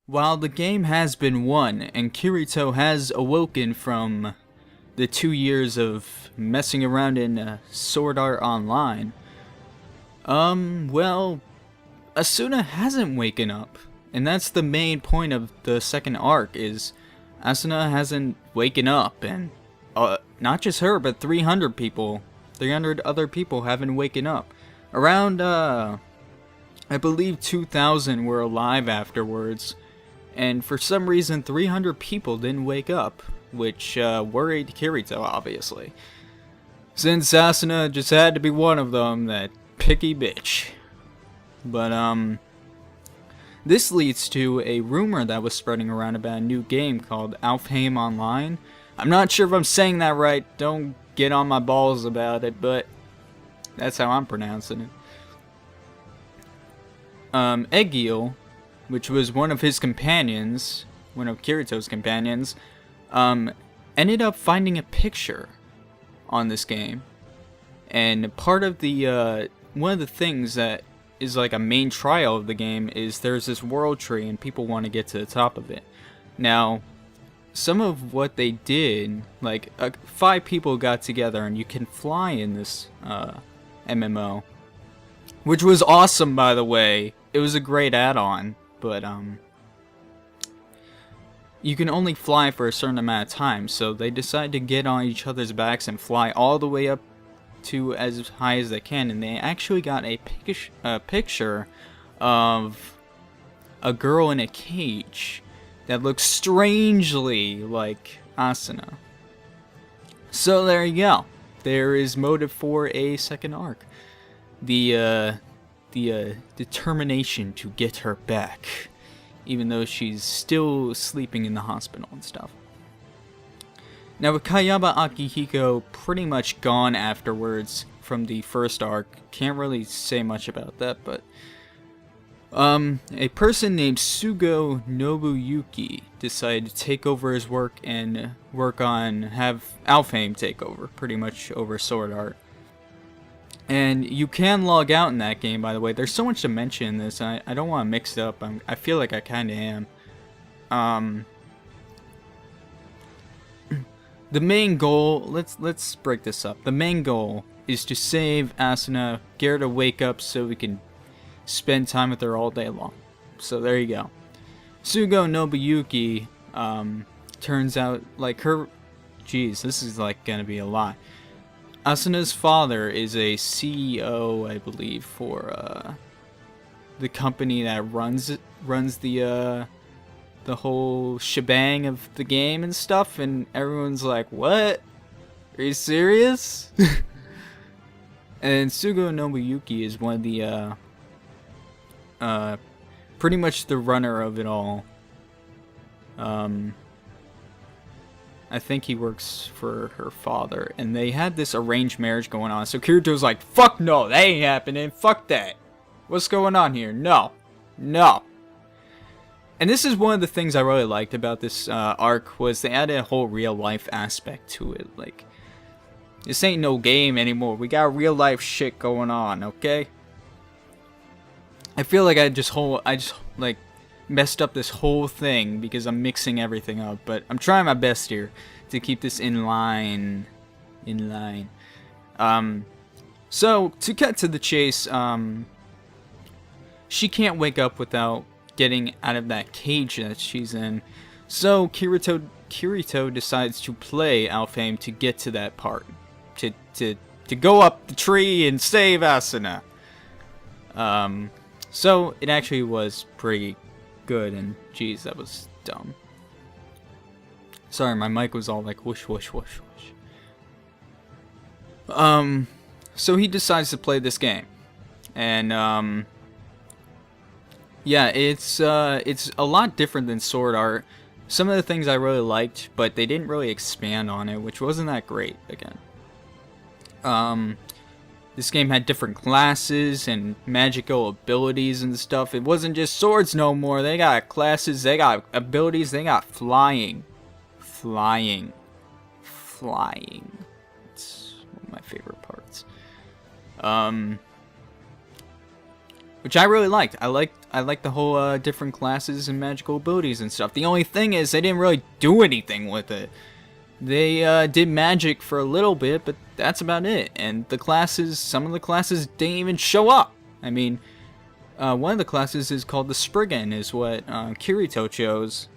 While the game has been won and Kirito has awoken from the 2 years of messing around in Sword Art Online, well, Asuna hasn't waken up. And that's the main point of the second arc, is Asuna hasn't waken up, and not just her, but 300 people, 300 other people haven't waken up. Around, I believe 2,000 were alive afterwards, and for some reason 300 people didn't wake up, which worried Kirito, obviously. Since Asuna just had to be one of them, that picky bitch. But, this leads to a rumor that was spreading around about a new game called Alfheim Online. I'm not sure if I'm saying that right, don't get on my balls about it, but that's how I'm pronouncing it. Egil, which was one of his companions, one of Kirito's companions, ended up finding a picture on this game. And part of the, one of the things that is like a main trial of the game is there's this world tree and people want to get to the top of it. Now, some of what they did, like 5 people got together and you can fly in this MMO, which was awesome, by the way. It was a great add-on, but you can only fly for a certain amount of time, so they decided to get on each other's backs and fly all the way up to as high as they can, and they actually got a picture of a girl in a cage that looks strangely like Asuna. So there you go. There is motive for a second arc. The determination to get her back, even though she's still sleeping in the hospital and stuff. Now, with Kayaba Akihiko pretty much gone afterwards from the first arc, can't really say much about that, but a person named Sugo Nobuyuki decided to take over his work and have Alfheim take over, pretty much over Sword Art. And you can log out in that game, by the way. There's so much to mention in this, I don't want to mix it up. I feel like I kind of am. The main goal, let's break this up. The main goal is to save Asuna, get her to wake up so we can spend time with her all day long. So there you go. Sugo Nobuyuki, turns out, like, her... Jeez, this is like gonna be a lot. Asuna's father is a CEO, I believe, for the company that runs the whole shebang of the game and stuff, and everyone's like, what? Are you serious? And Sugo Nobuyuki is one of the, pretty much the runner of it all. I think he works for her father, and they had this arranged marriage going on, so Kirito's like, fuck no, that ain't happening, fuck that. What's going on here? No. No. And this is one of the things I really liked about this arc, was they added a whole real life aspect to it. Like, this ain't no game anymore. We got real life shit going on, okay? I feel like I just like messed up this whole thing because I'm mixing everything up, but I'm trying my best here to keep this in line. So to cut to the chase, she can't wake up without getting out of that cage that she's in. So Kirito decides to play Alfheim to get to that part, to go up the tree and save Asuna. So it actually was pretty good, and geez, that was dumb. Sorry, my mic was all like whoosh whoosh whoosh whoosh. So he decides to play this game, and yeah, it's a lot different than Sword Art. Some of the things I really liked, but they didn't really expand on it, which wasn't that great again. This game had different classes and magical abilities and stuff. It wasn't just swords no more. They got classes, they got abilities, they got flying. Flying. It's one of my favorite parts. which I really liked. I liked the whole different classes and magical abilities and stuff. The only thing is they didn't really do anything with it. They did magic for a little bit, but that's about it. And the classes, some of the classes didn't even show up. I mean, one of the classes is called the Spriggan, is what Kirito chose.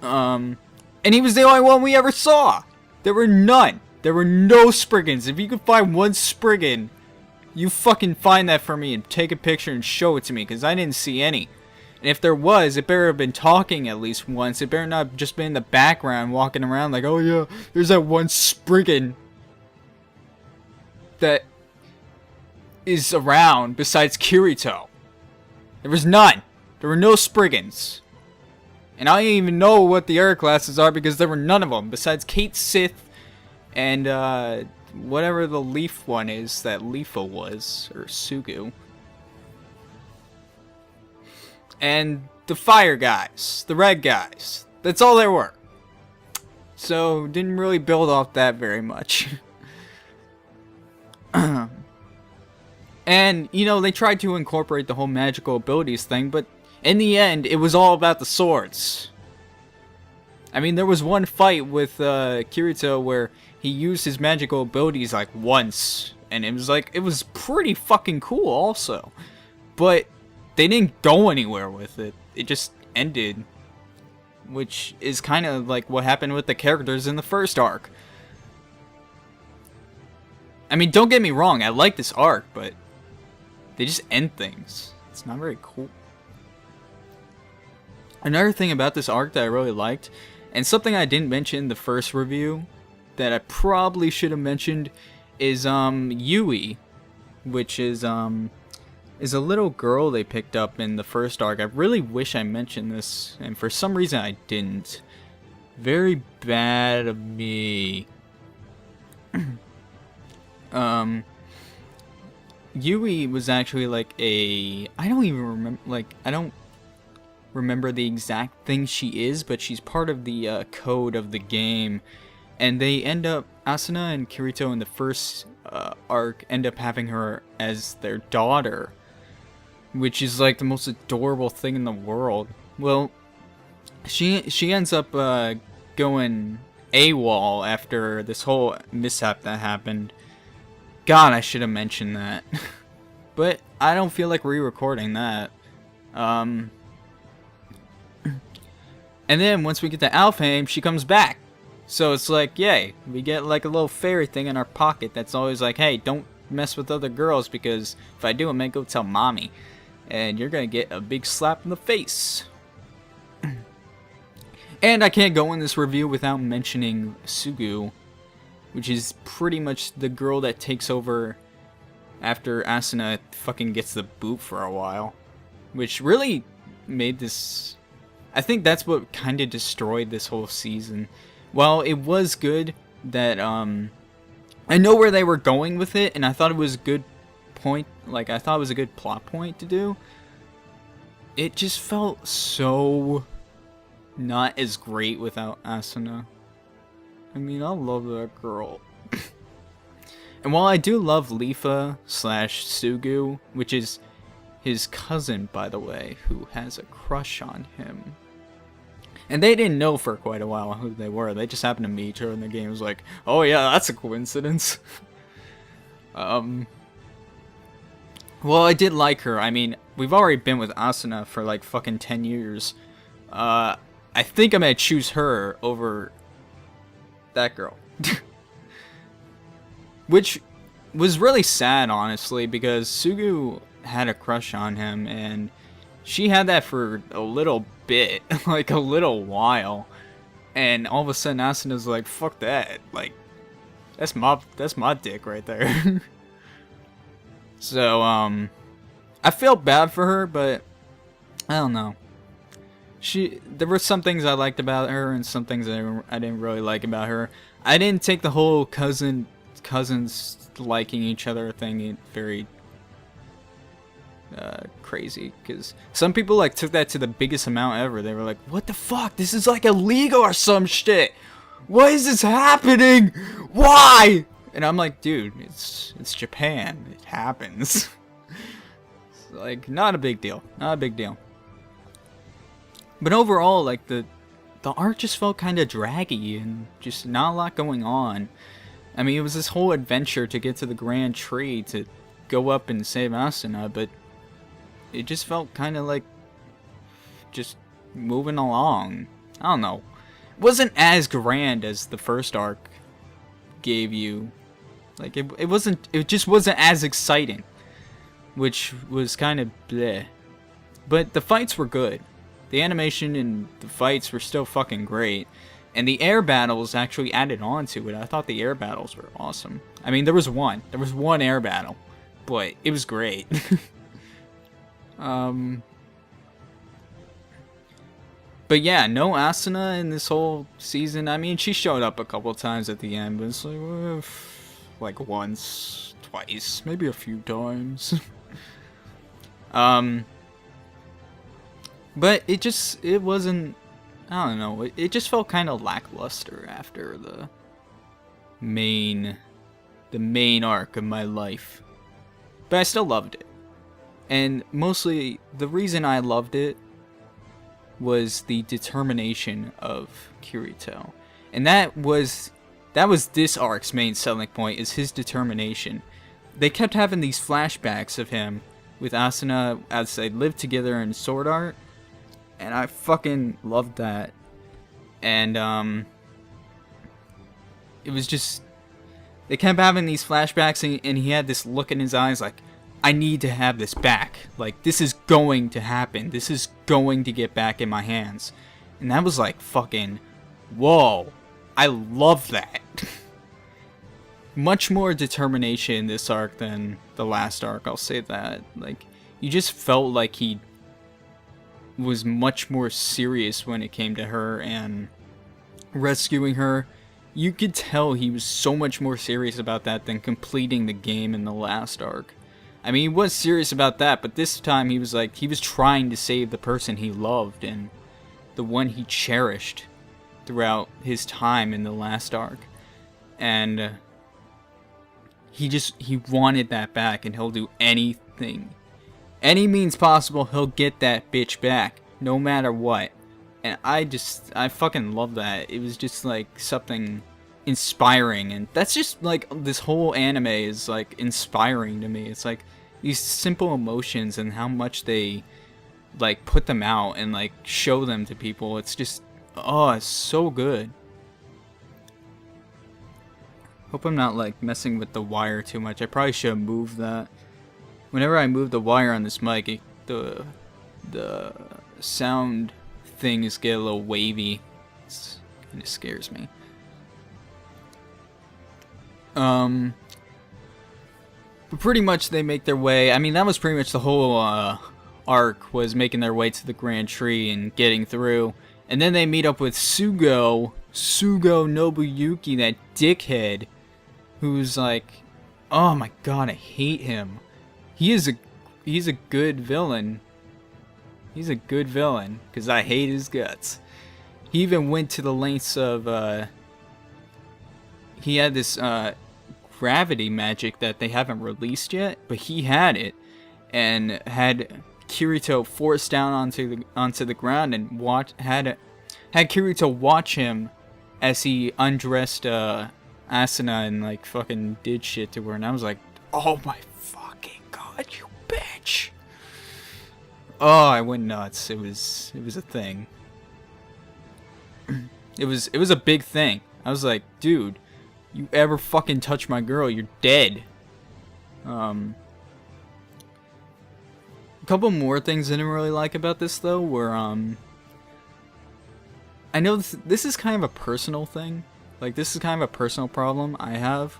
And he was the only one we ever saw. There were none. There were no Spriggans. If you could find one Spriggan, you fucking find that for me and take a picture and show it to me, because I didn't see any. And if there was, it better have been talking at least once. It better not have just been in the background walking around like, oh yeah, there's that one Spriggan that is around besides Kirito. There was none. There were no Spriggans. And I don't even know what the other classes are because there were none of them besides Kate Sith and whatever the leaf one is that Leafa was, or Sugu. And the fire guys, the red guys. That's all there were. So, didn't really build off that very much. And, you know, they tried to incorporate the whole magical abilities thing, but in the end, it was all about the swords. I mean, there was one fight with Kirito where he used his magical abilities like once, and it was pretty fucking cool also. But they didn't go anywhere with it. It just ended, which is kind of like what happened with the characters in the first arc. I mean, don't get me wrong, I like this arc, but they just end things. It's not very cool. Another thing about this arc that I really liked, and something I didn't mention in the first review that I probably should have mentioned, is Yui, which is a little girl they picked up in the first arc. I really wish I mentioned this, and for some reason I didn't. Very bad of me. Yui was actually like I don't remember the exact thing she is, but she's part of the code of the game, and they end up, Asuna and Kirito in the first arc end up having her as their daughter, which is like the most adorable thing in the world. Well, she ends up going AWOL after this whole mishap that happened. God, I should have mentioned that. But I don't feel like re-recording that. And then once we get to Alfheim, she comes back. So it's like, yay, we get like a little fairy thing in our pocket that's always like, hey, don't mess with other girls, because if I do, I may go tell mommy. And you're gonna get a big slap in the face. And I can't go in this review without mentioning Sugu, which is pretty much the girl that takes over after Asuna fucking gets the boot for a while. Which really made this... I think that's what kind of destroyed this whole season. While it was good that, I know where they were going with it, and I thought it was a good point, like, I thought it was a good plot point to do. It just felt so not as great without Asuna. I mean, I love that girl. And while I do love Leafa / Sugu, which is his cousin, by the way, who has a crush on him. And they didn't know for quite a while who they were. They just happened to meet her in the game. It was like, oh yeah, that's a coincidence. Well, I did like her. I mean, we've already been with Asuna for like fucking 10 years. I think I'm gonna choose her over that girl. Which was really sad, honestly, because Sugu had a crush on him, and she had that for a little bit, like a little while, and all of a sudden Asuna's like, fuck that, like, that's my dick right there. So, I felt bad for her, but I don't know. There were some things I liked about her, and some things I didn't really like about her. I didn't take the whole cousins liking each other thing very crazy, because some people like took that to the biggest amount ever. They were like, what the fuck, this is like illegal or some shit, why is this happening, why? And I'm like, dude, it's Japan, it happens. Like, not a big deal. Not a big deal. But overall, like, the arc just felt kind of draggy and just not a lot going on. I mean, it was this whole adventure to get to the Grand Tree to go up and save Asuna, but it just felt kind of like just moving along. I don't know. It wasn't as grand as the first arc gave you. Like, it just wasn't as exciting, which was kind of bleh. But the fights were good. The animation and the fights were still fucking great. And the air battles actually added on to it. I thought the air battles were awesome. I mean, there was one air battle, but it was great. But yeah, no Asuna in this whole season. I mean, she showed up a couple times at the end, but it's like once, twice, maybe a few times. But it wasn't, I don't know, it just felt kind of lackluster after the main arc of my life. But I still loved it. And mostly, the reason I loved it was the determination of Kirito. And that was this arc's main selling point, is his determination. They kept having these flashbacks of him with Asuna as they lived together in Sword Art. And I fucking loved that. And, it was just, they kept having these flashbacks, and he had this look in his eyes like, I need to have this back. Like, this is going to happen. This is going to get back in my hands. And that was like, fucking, whoa. I love that. Much more determination in this arc than the last arc, I'll say that. Like, you just felt like he was much more serious when it came to her and rescuing her. You could tell he was so much more serious about that than completing the game in the last arc. I mean, he was serious about that, but this time he was trying to save the person he loved and the one he cherished throughout his time in the last arc. And he wanted that back, and he'll do anything. Any means possible, he'll get that bitch back, no matter what. And I fucking love that. It was just like something inspiring, and that's just like, this whole anime is like inspiring to me. It's like these simple emotions and how much they like put them out and like show them to people. It's just, oh, it's so good. Hope I'm not like messing with the wire too much. I probably should have moved that. Whenever I move the wire on this mic, the sound things get a little wavy. It kind of scares me. But pretty much they make their way. I mean, that was pretty much the whole arc, was making their way to the Grand Tree and getting through. And then they meet up with Sugo Nobuyuki, that dickhead, who's like, oh my god, I hate him. He's a good villain. He's a good villain, because I hate his guts. He even went to the lengths of, he had this, gravity magic that they haven't released yet, but he had it, and had Kirito forced down onto the ground, and had Kirito watch him as he undressed, Asuna and, like, fucking did shit to her, and I was like, oh my fucking god, you bitch! Oh, I went nuts. It was a thing. It was a big thing. I was like, dude, you ever fucking touch my girl, you're dead. A couple more things I didn't really like about this, though, were, I know this is kind of a personal thing. Like, this is kind of a personal problem I have.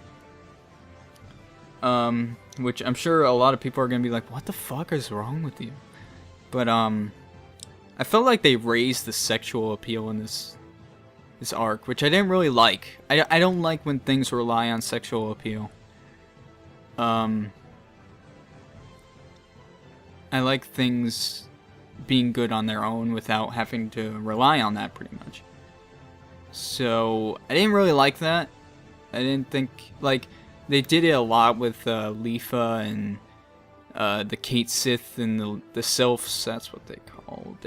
Which I'm sure a lot of people are gonna be like, what the fuck is wrong with you? But, I felt like they raised the sexual appeal in this arc, which I didn't really like. I don't like when things rely on sexual appeal. I like things being good on their own without having to rely on that, pretty much. So, I didn't really like that. I didn't think, like, they did it a lot with Lifa and the Kate Sith and the Sylphs. That's what they're called.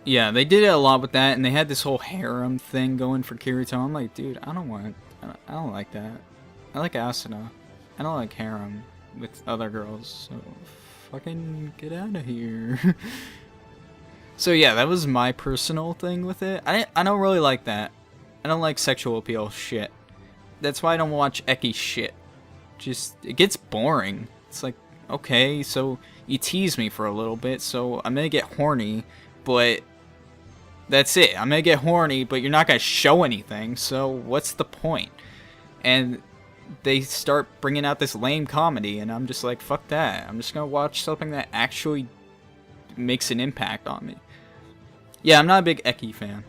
Yeah, they did it a lot with that, and they had this whole harem thing going for Kirito. I'm like, dude, I don't like that. I like Asuna. I don't like harem with other girls. So fucking get out of here. So yeah, that was my personal thing with it. I don't really like that. I don't like sexual appeal shit. That's why I don't watch Eki shit. Just, it gets boring. It's like, okay, so you tease me for a little bit, so I'm gonna get horny, but that's it. I'm gonna get horny, but you're not gonna show anything, so what's the point? And they start bringing out this lame comedy, and I'm just like, fuck that. I'm just gonna watch something that actually makes an impact on me. Yeah, I'm not a big Eki fan.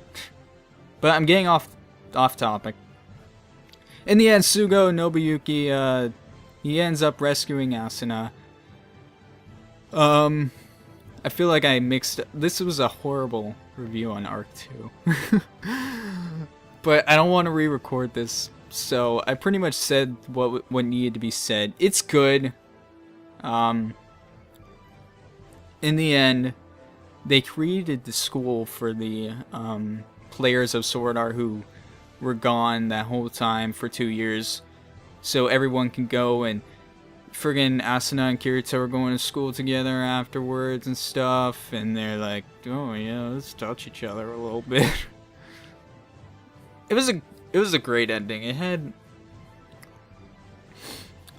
But I'm getting off topic. In the end, Sugo Nobuyuki, he ends up rescuing Asuna. I feel like I mixed... This was a horrible review on Arc 2. But I don't want to re-record this, so I pretty much said what needed to be said. It's good. In the end, they created the school for the players of Sword Art who were gone that whole time for 2 years, so everyone can go, and friggin' Asuna and Kirito are going to school together afterwards and stuff, and they're like, oh yeah, let's touch each other a little bit. It was a great ending. It had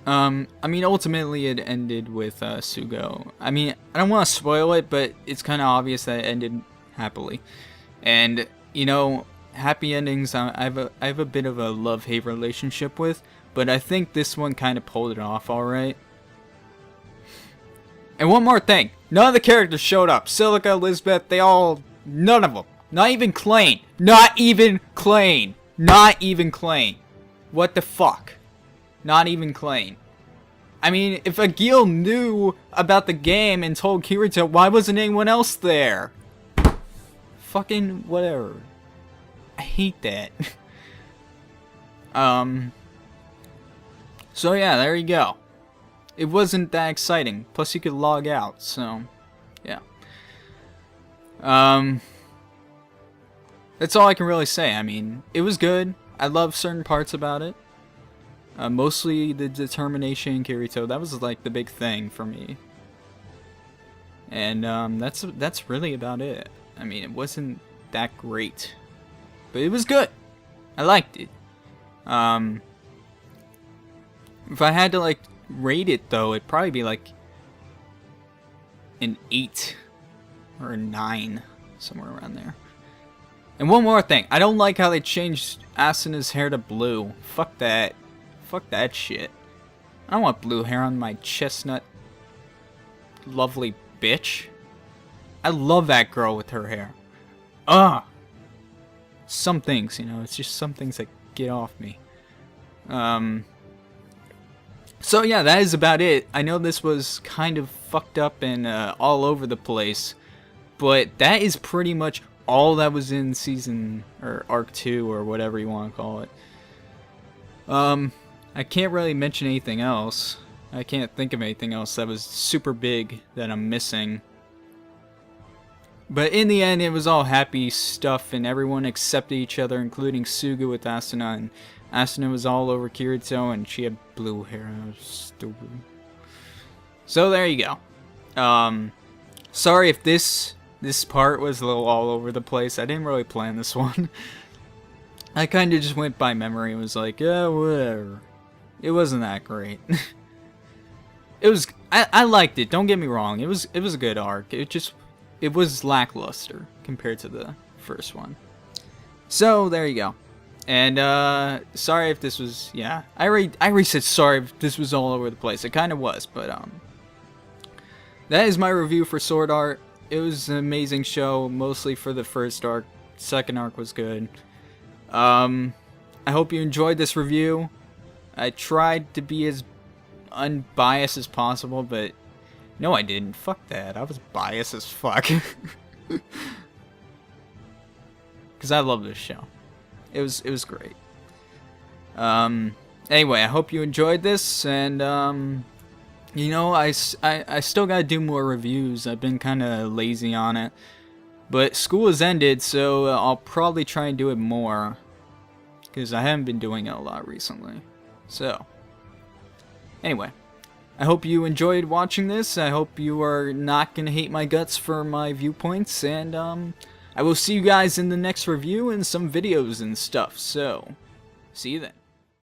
I mean, ultimately it ended with Sugo. I mean, I don't want to spoil it, but it's kind of obvious that it ended happily. And you know, happy endings I have a bit of a love-hate relationship with, but I think this one kind of pulled it off all right. And one more thing, none of the characters showed up. Silica, Elizabeth, none of them. Not even Klain. Not even Klain. Not even Klain. What the fuck? Not even Klain. I mean, if Agil knew about the game and told Kirito, why wasn't anyone else there? Fucking whatever. I hate that. So yeah, there you go. It wasn't that exciting. Plus you could log out, so yeah. That's all I can really say. I mean, it was good. I love certain parts about it. Mostly the determination in Kirito. That was like the big thing for me. And that's really about it. I mean, it wasn't that great, but it was good. I liked it. If I had to like rate it though, it'd probably be like an 8 or a 9, somewhere around there. And one more thing, I don't like how they changed Asuna's hair to blue. Fuck that. Fuck that shit. I don't want blue hair on my chestnut lovely bitch. I love that girl with her hair. Ugh. Some things, you know, it's just some things that get off me. So yeah, that is about it. I know this was kind of fucked up and all over the place, but that is pretty much all that was in season, or arc 2, or whatever you want to call it. I can't really mention anything else. I can't think of anything else that was super big that I'm missing. But in the end, it was all happy stuff, and everyone accepted each other, including Suga with Asuna, and Asuna was all over Kirito, and she had blue hair. I was stupid. So there you go. Sorry if this part was a little all over the place. I didn't really plan this one. I kind of just went by memory and was like, yeah, whatever. It wasn't that great. It was. I liked it. Don't get me wrong. It was a good arc. It was lackluster compared to the first one. So there you go. And sorry if this was, yeah. I already said sorry if this was all over the place. It kind of was, but that is my review for Sword Art. It was an amazing show, mostly for the first arc. Second arc was good. I hope you enjoyed this review. I tried to be as unbiased as possible, but no, I didn't. Fuck that. I was biased as fuck. Because I love this show. It was great. Anyway, I hope you enjoyed this, and you know, I still gotta do more reviews. I've been kind of lazy on it, but school has ended, so I'll probably try and do it more, because I haven't been doing it a lot recently. So, anyway, I hope you enjoyed watching this. I hope you are not gonna hate my guts for my viewpoints, and I will see you guys in the next review and some videos and stuff. So, see you then.